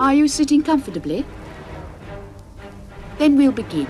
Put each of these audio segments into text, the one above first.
Are you sitting comfortably? Then we'll begin.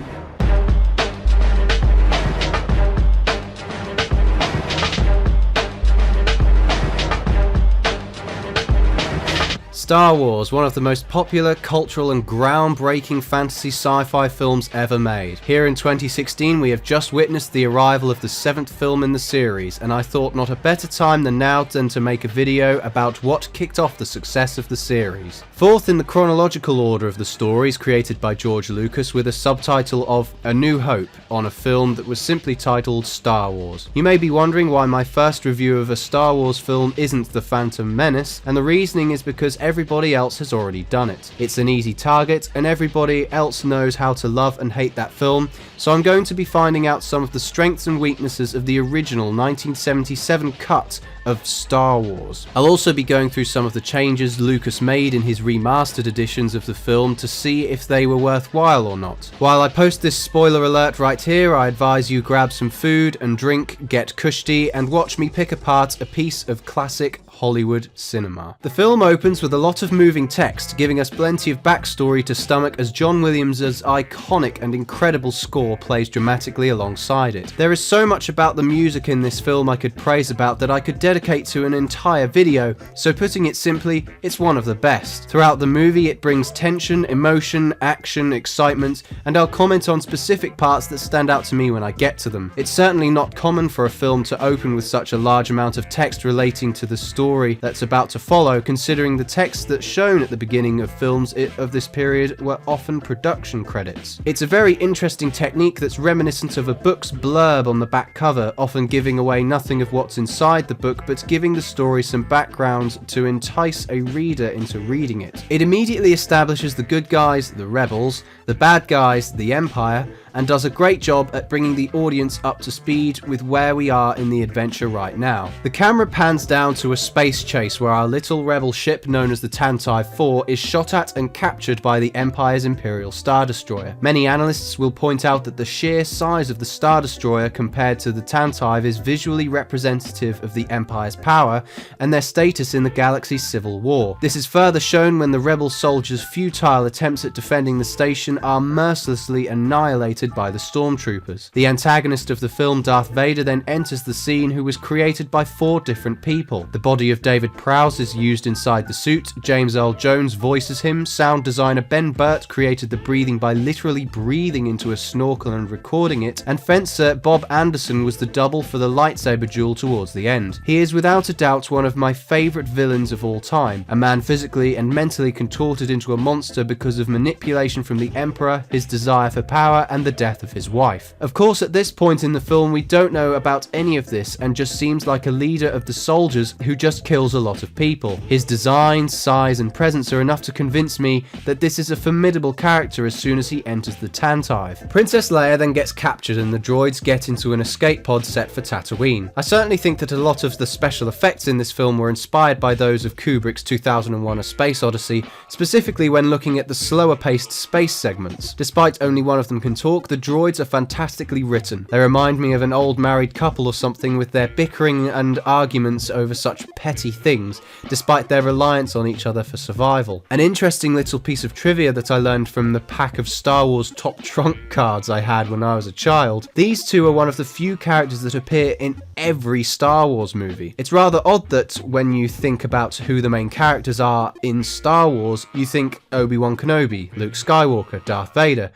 Star Wars, one of the most popular, cultural and groundbreaking fantasy sci-fi films ever made. Here in 2016 we have just witnessed the arrival of the 7th film in the series, and I thought not a better time than now to make a video about what kicked off the success of the series. Fourth in the chronological order of the stories created by George Lucas, with a subtitle of A New Hope on a film that was simply titled Star Wars. You may be wondering why my first review of a Star Wars film isn't The Phantom Menace, and the reasoning is because everybody else has already done it. It's an easy target, and everybody else knows how to love and hate that film, so I'm going to be finding out some of the strengths and weaknesses of the original 1977 cut of Star Wars. I'll also be going through some of the changes Lucas made in his remastered editions of the film to see if they were worthwhile or not. While I post this spoiler alert right here, I advise you grab some food and drink, get cushy, and watch me pick apart a piece of classic Hollywood cinema. The film opens with a lot of moving text, giving us plenty of backstory to stomach as John Williams' iconic and incredible score plays dramatically alongside it. There is so much about the music in this film I could praise about that I could dedicate to an entire video, so putting it simply, it's one of the best. Throughout the movie it brings tension, emotion, action, excitement, and I'll comment on specific parts that stand out to me when I get to them. It's certainly not common for a film to open with such a large amount of text relating to the story that's about to follow, considering the text that's shown at the beginning of films of this period were often production credits. It's a very interesting technique that's reminiscent of a book's blurb on the back cover, often giving away nothing of what's inside the book but giving the story some background to entice a reader into reading it. It immediately establishes the good guys, the rebels, the bad guys, the Empire, and does a great job at bringing the audience up to speed with where we are in the adventure right now. The camera pans down to a space chase where our little rebel ship known as the Tantive 4 is shot at and captured by the Empire's Imperial Star Destroyer. Many analysts will point out that the sheer size of the Star Destroyer compared to the Tantive is visually representative of the Empire's power and their status in the galaxy's civil war. This is further shown when the rebel soldiers' futile attempts at defending the station are mercilessly annihilated by the stormtroopers. The antagonist of the film, Darth Vader, then enters the scene, who was created by 4 different people. The body of David Prowse is used inside the suit, James Earl Jones voices him, sound designer Ben Burt created the breathing by literally breathing into a snorkel and recording it, and fencer Bob Anderson was the double for the lightsaber duel towards the end. He is without a doubt one of my favourite villains of all time, a man physically and mentally contorted into a monster because of manipulation from the Emperor, his desire for power, and the death of his wife. Of course, at this point in the film we don't know about any of this and just seems like a leader of the soldiers who just kills a lot of people. His design, size and presence are enough to convince me that this is a formidable character as soon as he enters the Tantive. Princess Leia then gets captured and the droids get into an escape pod set for Tatooine. I certainly think that a lot of the special effects in this film were inspired by those of Kubrick's 2001 A Space Odyssey, specifically when looking at the slower paced space segments. Despite only one of them can talk, the droids are fantastically written. They remind me of an old married couple or something, with their bickering and arguments over such petty things, despite their reliance on each other for survival. An interesting little piece of trivia that I learned from the pack of Star Wars top trunk cards I had when I was a child. These two are one of the few characters that appear in every Star Wars movie. It's rather odd that when you think about who the main characters are in Star Wars, you think Obi-Wan Kenobi, Luke Skywalker, Darth Vader.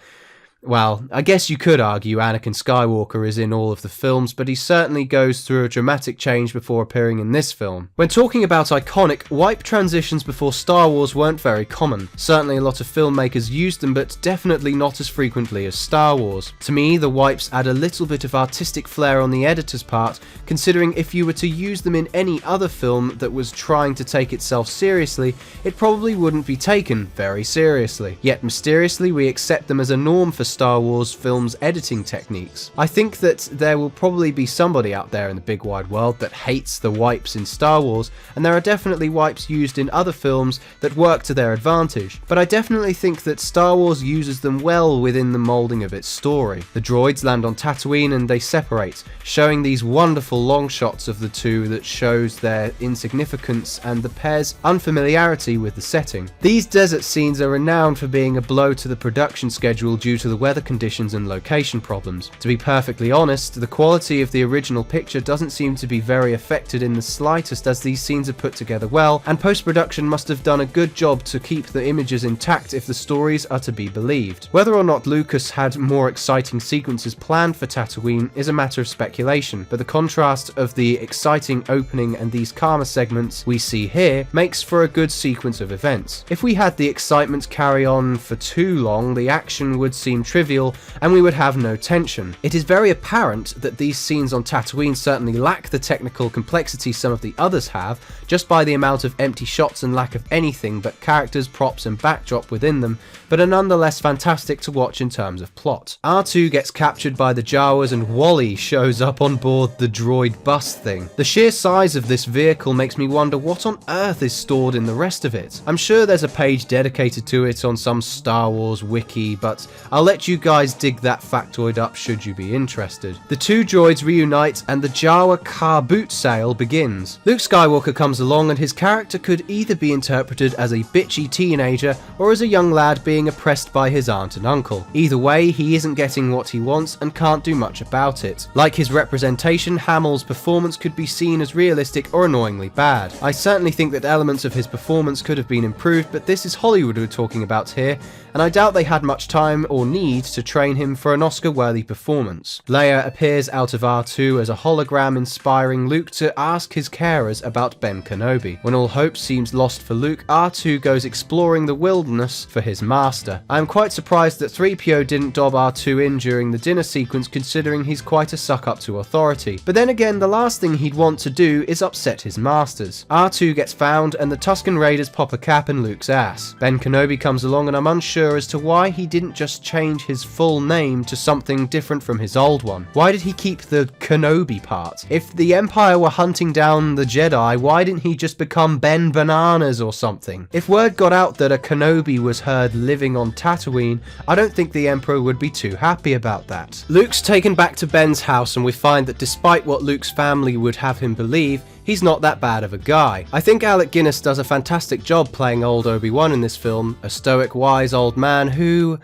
Well, I guess you could argue Anakin Skywalker is in all of the films, but he certainly goes through a dramatic change before appearing in this film. When talking about iconic, wipe transitions before Star Wars weren't very common. Certainly a lot of filmmakers used them, but definitely not as frequently as Star Wars. To me, the wipes add a little bit of artistic flair on the editor's part, considering if you were to use them in any other film that was trying to take itself seriously, it probably wouldn't be taken very seriously. Yet mysteriously, we accept them as a norm for Star Wars films' editing techniques. I think that there will probably be somebody out there in the big wide world that hates the wipes in Star Wars, and there are definitely wipes used in other films that work to their advantage, but I definitely think that Star Wars uses them well within the moulding of its story. The droids land on Tatooine and they separate, showing these wonderful long shots of the two that shows their insignificance and the pair's unfamiliarity with the setting. These desert scenes are renowned for being a blow to the production schedule due to the weather conditions and location problems. To be perfectly honest, the quality of the original picture doesn't seem to be very affected in the slightest, as these scenes are put together well, and post-production must have done a good job to keep the images intact if the stories are to be believed. Whether or not Lucas had more exciting sequences planned for Tatooine is a matter of speculation, but the contrast of the exciting opening and these calmer segments we see here makes for a good sequence of events. If we had the excitement carry on for too long, the action would seem trivial and we would have no tension. It is very apparent that these scenes on Tatooine certainly lack the technical complexity some of the others have, just by the amount of empty shots and lack of anything but characters, props and backdrop within them, but are nonetheless fantastic to watch in terms of plot. R2 gets captured by the Jawas and Wally shows up on board the droid bus thing. The sheer size of this vehicle makes me wonder what on earth is stored in the rest of it. I'm sure there's a page dedicated to it on some Star Wars wiki, but I'll let you guys dig that factoid up should you be interested. The two droids reunite and the Jawa car boot sale begins. Luke Skywalker comes along and his character could either be interpreted as a bitchy teenager or as a young lad being oppressed by his aunt and uncle. Either way, he isn't getting what he wants and can't do much about it. Like his representation, Hamill's performance could be seen as realistic or annoyingly bad. I certainly think that elements of his performance could have been improved, but this is Hollywood we're talking about here, and I doubt they had much time or need to train him for an Oscar-worthy performance. Leia appears out of R2 as a hologram, inspiring Luke to ask his carers about Ben Kenobi. When all hope seems lost for Luke, R2 goes exploring the wilderness for his master. I am quite surprised that 3PO didn't dob R2 in during the dinner sequence, considering he's quite a suck-up to authority. But then again, the last thing he'd want to do is upset his masters. R2 gets found and the Tusken Raiders pop a cap in Luke's ass. Ben Kenobi comes along and I'm unsure as to why he didn't just change his full name to something different from his old one. Why did he keep the Kenobi part? If the Empire were hunting down the Jedi, why didn't he just become Ben Bananas or something? If word got out that a Kenobi was heard living on Tatooine, I don't think the Emperor would be too happy about that. Luke's taken back to Ben's house and we find that despite what Luke's family would have him believe, he's not that bad of a guy. I think Alec Guinness does a fantastic job playing old Obi-Wan in this film, a stoic, wise old man who...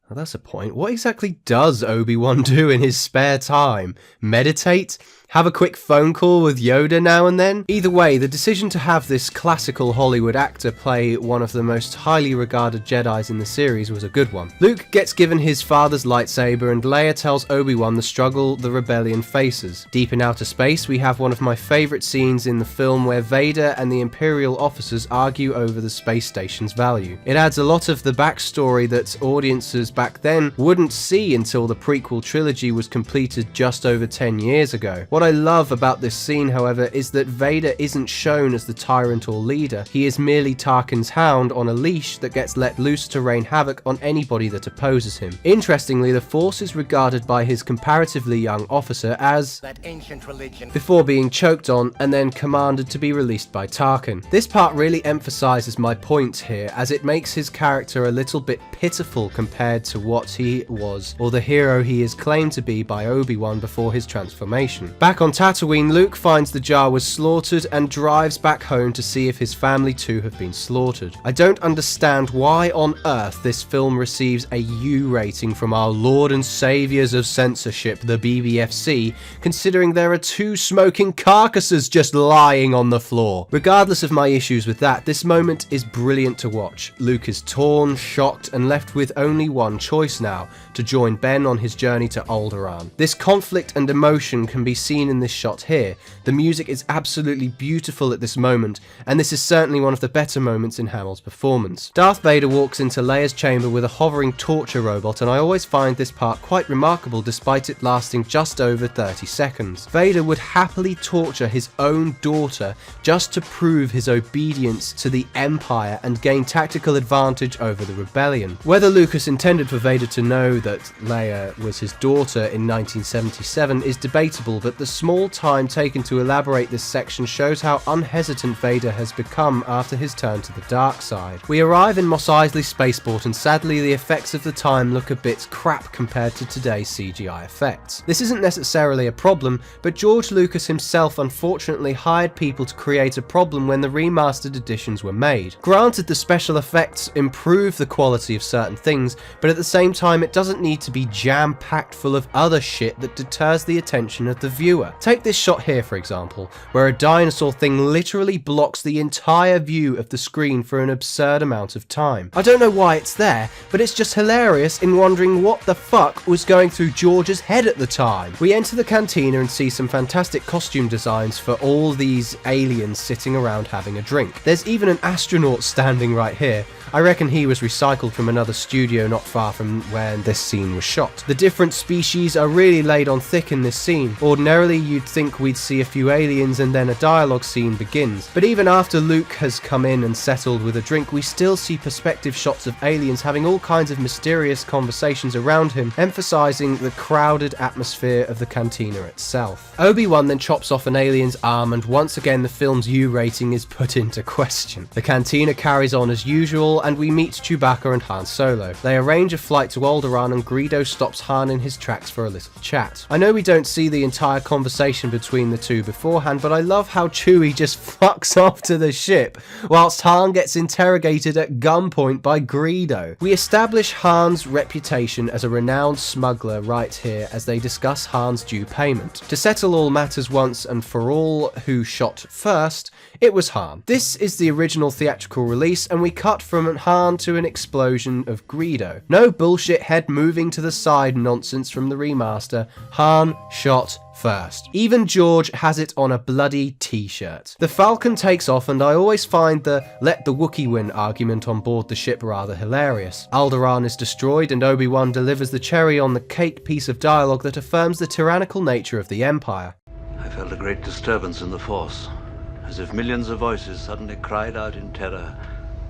Well, that's a point. What exactly does Obi-Wan do in his spare time? Meditate? Have a quick phone call with Yoda now and then? Either way, the decision to have this classical Hollywood actor play one of the most highly regarded Jedis in the series was a good one. Luke gets given his father's lightsaber and Leia tells Obi-Wan the struggle the rebellion faces. Deep in outer space, we have one of my favourite scenes in the film where Vader and the Imperial officers argue over the space station's value. It adds a lot of the backstory that audiences back then wouldn't see until the prequel trilogy was completed just over 10 years ago. What I love about this scene, however, is that Vader isn't shown as the tyrant or leader. He is merely Tarkin's hound on a leash that gets let loose to rain havoc on anybody that opposes him. Interestingly, the Force is regarded by his comparatively young officer as that ancient religion, before being choked on and then commanded to be released by Tarkin. This part really emphasizes my point here, as it makes his character a little bit pitiful compared to what he was, or the hero he is claimed to be by Obi-Wan before his transformation. Back on Tatooine, Luke finds the Jawas slaughtered and drives back home to see if his family too have been slaughtered. I don't understand why on earth this film receives a U rating from our Lord and Saviours of Censorship, the BBFC, considering there are two smoking carcasses just lying on the floor. Regardless of my issues with that, this moment is brilliant to watch. Luke is torn, shocked, and left with only one choice now, to join Ben on his journey to Alderaan. This conflict and emotion can be seen seen in this shot here. The music is absolutely beautiful at this moment, and this is certainly one of the better moments in Hamill's performance. Darth Vader walks into Leia's chamber with a hovering torture robot, and I always find this part quite remarkable despite it lasting just over 30 seconds. Vader would happily torture his own daughter just to prove his obedience to the Empire and gain tactical advantage over the rebellion. Whether Lucas intended for Vader to know that Leia was his daughter in 1977 is debatable, but the small time taken to elaborate this section shows how unhesitant Vader has become after his turn to the dark side. We arrive in Mos Eisley spaceport, and sadly the effects of the time look a bit crap compared to today's CGI effects. This isn't necessarily a problem, but George Lucas himself unfortunately hired people to create a problem when the remastered editions were made. Granted, the special effects improve the quality of certain things, but at the same time it doesn't need to be jam-packed full of other shit that deters the attention of the viewer. Take this shot here for example, where a dinosaur thing literally blocks the entire view of the screen for an absurd amount of time. I don't know why it's there, but it's just hilarious in wondering what the fuck was going through George's head at the time. We enter the cantina and see some fantastic costume designs for all these aliens sitting around having a drink. There's even an astronaut standing right here. I reckon he was recycled from another studio not far from where this scene was shot. The different species are really laid on thick in this scene. Ordinarily you'd think we'd see a few aliens and then a dialogue scene begins, but even after Luke has come in and settled with a drink, we still see perspective shots of aliens having all kinds of mysterious conversations around him, emphasizing the crowded atmosphere of the cantina itself. Obi-Wan then chops off an alien's arm, and once again the film's U rating is put into question. The cantina carries on as usual, and we meet Chewbacca and Han Solo. They arrange a flight to Alderaan, and Greedo stops Han in his tracks for a little chat. I know we don't see the entire conversation between the two beforehand, but I love how Chewie just fucks off to the ship, whilst Han gets interrogated at gunpoint by Greedo. We establish Han's reputation as a renowned smuggler right here as they discuss Han's due payment. To settle all matters once and for all, who shot first? It was Han. This is the original theatrical release, and we cut from Han to an explosion of Greedo. No bullshit head moving to the side nonsense from the remaster. Han shot first. Even George has it on a bloody t-shirt. The Falcon takes off, and I always find the "let the Wookiee win" argument on board the ship rather hilarious. Alderaan is destroyed, and Obi-Wan delivers the cherry on the cake piece of dialogue that affirms the tyrannical nature of the Empire. I felt a great disturbance in the Force, as if millions of voices suddenly cried out in terror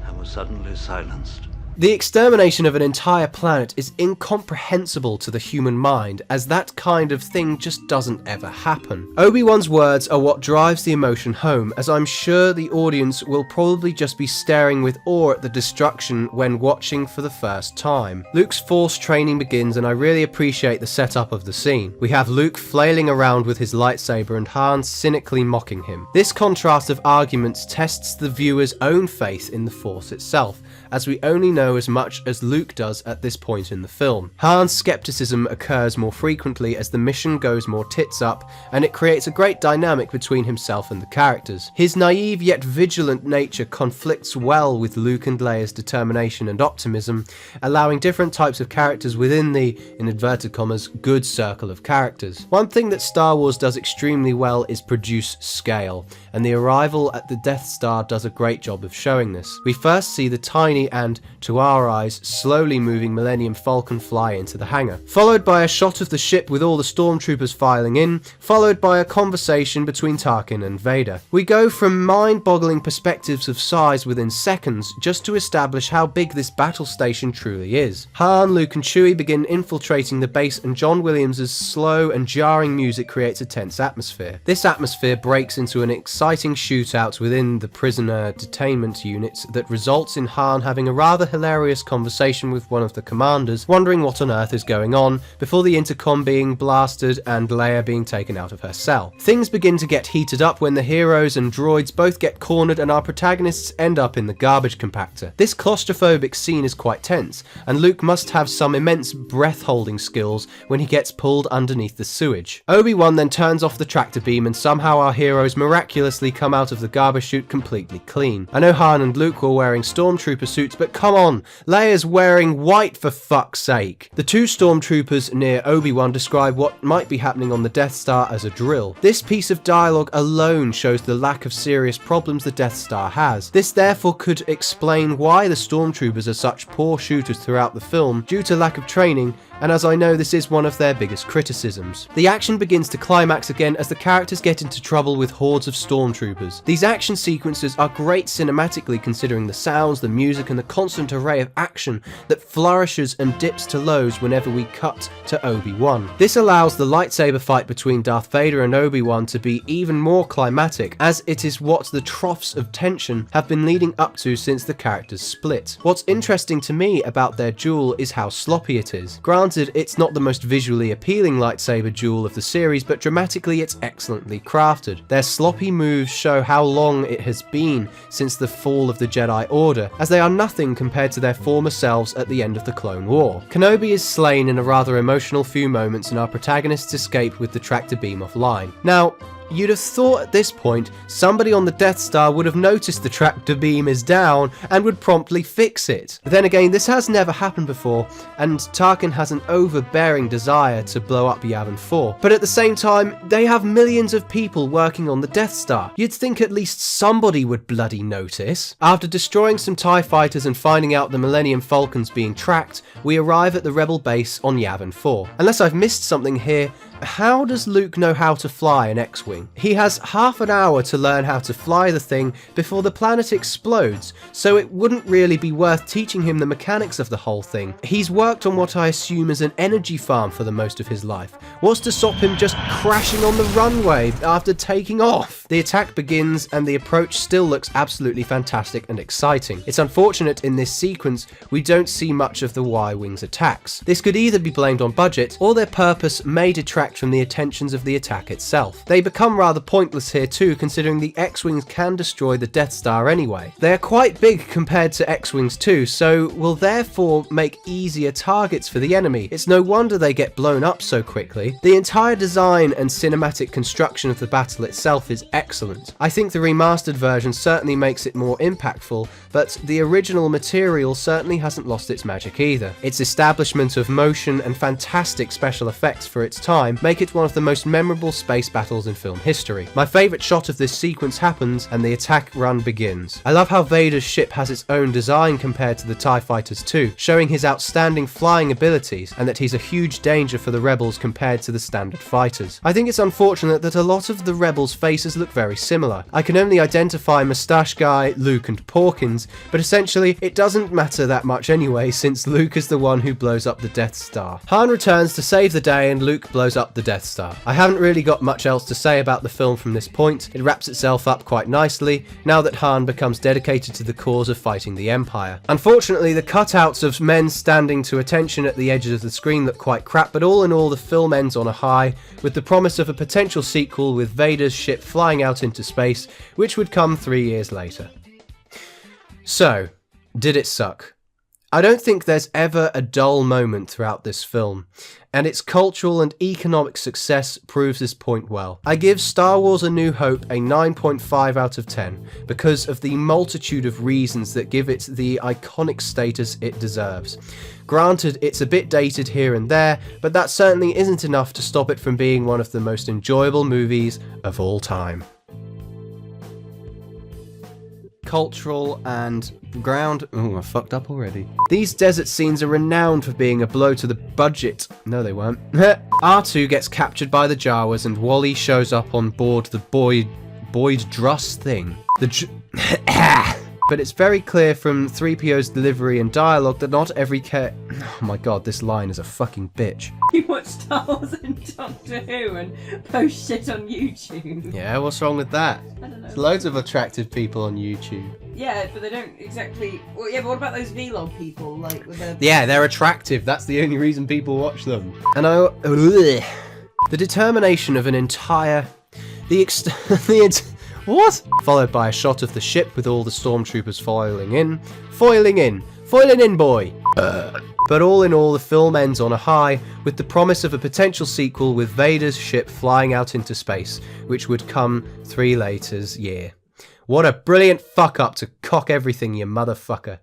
and were suddenly silenced. The extermination of an entire planet is incomprehensible to the human mind, as that kind of thing just doesn't ever happen. Obi-Wan's words are what drives the emotion home, as I'm sure the audience will probably just be staring with awe at the destruction when watching for the first time. Luke's Force training begins, and I really appreciate the setup of the scene. We have Luke flailing around with his lightsaber and Han cynically mocking him. This contrast of arguments tests the viewer's own faith in the Force itself, as we only know as much as Luke does at this point in the film. Han's skepticism occurs more frequently as the mission goes more tits up, and it creates a great dynamic between himself and the characters. His naive yet vigilant nature conflicts well with Luke and Leia's determination and optimism, allowing different types of characters within the, in inverted commas, good circle of characters. One thing that Star Wars does extremely well is produce scale, and the arrival at the Death Star does a great job of showing this. We first see the tiny and, to our eyes, slowly moving Millennium Falcon fly into the hangar, followed by a shot of the ship with all the stormtroopers filing in, followed by a conversation between Tarkin and Vader. We go from mind-boggling perspectives of size within seconds just to establish how big this battle station truly is. Han, Luke and Chewie begin infiltrating the base, and John Williams' slow and jarring music creates a tense atmosphere. This atmosphere breaks into an exciting shootout within the prisoner detainment units that results in Han having a rather hilarious conversation with one of the commanders, wondering what on earth is going on, before the intercom being blasted and Leia being taken out of her cell. Things begin to get heated up when the heroes and droids both get cornered, and our protagonists end up in the garbage compactor. This claustrophobic scene is quite tense, and Luke must have some immense breath-holding skills when he gets pulled underneath the sewage. Obi-Wan then turns off the tractor beam, and somehow our heroes miraculously come out of the garbage chute completely clean. I know Han and Luke were wearing stormtrooper suits, but come on on, Leia's wearing white for fuck's sake. The two stormtroopers near Obi-Wan describe what might be happening on the Death Star as a drill. This piece of dialogue alone shows the lack of serious problems the Death Star has. This therefore could explain why the stormtroopers are such poor shooters throughout the film due to lack of training, and as I know this is one of their biggest criticisms. The action begins to climax again as the characters get into trouble with hordes of stormtroopers. These action sequences are great cinematically considering the sounds, the music and the constant array of action that flourishes and dips to lows whenever we cut to Obi-Wan. This allows the lightsaber fight between Darth Vader and Obi-Wan to be even more climatic, as it is what the troughs of tension have been leading up to since the characters split. What's interesting to me about their duel is how sloppy it is. Granted, it's not the most visually appealing lightsaber duel of the series, but dramatically it's excellently crafted. Their sloppy moves show how long it has been since the fall of the Jedi Order, as they are nothing compared to their former selves at the end of the Clone War. Kenobi is slain in a rather emotional few moments and our protagonists escape with the tractor beam offline. Now, you'd have thought at this point somebody on the Death Star would have noticed the tractor beam is down and would promptly fix it. But then again, this has never happened before, and Tarkin has an overbearing desire to blow up Yavin 4. But at the same time, they have millions of people working on the Death Star. You'd think at least somebody would bloody notice. After destroying some TIE fighters and finding out the Millennium Falcon's being tracked, we arrive at the Rebel base on Yavin 4. Unless I've missed something here, how does Luke know how to fly an X-Wing? He has half an hour to learn how to fly the thing before the planet explodes, so it wouldn't really be worth teaching him the mechanics of the whole thing. He's worked on what I assume is an energy farm for the most of his life. What's to stop him just crashing on the runway after taking off? The attack begins and the approach still looks absolutely fantastic and exciting. It's unfortunate in this sequence we don't see much of the Y-Wing's attacks. This could either be blamed on budget or their purpose may detract from the attentions of the attack itself. They become rather pointless here too, considering the X-Wings can destroy the Death Star anyway. They are quite big compared to X-Wings too, so will therefore make easier targets for the enemy. It's no wonder they get blown up so quickly. The entire design and cinematic construction of the battle itself is excellent. I think the remastered version certainly makes it more impactful, but the original material certainly hasn't lost its magic either. Its establishment of motion and fantastic special effects for its time make it one of the most memorable space battles in film history. My favourite shot of this sequence happens and the attack run begins. I love how Vader's ship has its own design compared to the TIE fighters too, showing his outstanding flying abilities and that he's a huge danger for the Rebels compared to the standard fighters. I think it's unfortunate that a lot of the Rebels' faces look very similar. I can only identify Moustache Guy, Luke and Porkins, but essentially it doesn't matter that much anyway since Luke is the one who blows up the Death Star. Han returns to save the day and Luke blows up the Death Star. I haven't really got much else to say about the film from this point. It wraps itself up quite nicely now that Han becomes dedicated to the cause of fighting the Empire. Unfortunately, the cutouts of men standing to attention at the edges of the screen look quite crap, but all in all the film ends on a high, with the promise of a potential sequel with Vader's ship flying out into space, which would come 3 years later. So, did it suck? I don't think there's ever a dull moment throughout this film, and its cultural and economic success proves this point well. I give Star Wars A New Hope a 9.5 out of 10 because of the multitude of reasons that give it the iconic status it deserves. Granted, it's a bit dated here and there, but that certainly isn't enough to stop it from being one of the most enjoyable movies of all time. Cultural and ground... Oh, I fucked up already. These desert scenes are renowned for being a blow to the budget. No, they weren't. R2 gets captured by the Jawas and Wally shows up on board the Boyd Druss thing. But it's very clear from 3PO's delivery and dialogue that not every Oh my god, this line is a fucking bitch. You watch Star Wars and Doctor Who and post shit on YouTube. Yeah, what's wrong with that? I don't know. There's loads of attractive people on YouTube. Yeah, but they don't exactly... Well, yeah, but what about those vlog people? Like, with their... Yeah, they're attractive. That's the only reason people watch them. And the determination of an entire... What? Followed by a shot of the ship with all the stormtroopers foiling in. Foiling in, boy! But all in all, the film ends on a high, with the promise of a potential sequel with Vader's ship flying out into space, which would come 3 years later. What a brilliant fuck up to cock everything, you motherfucker.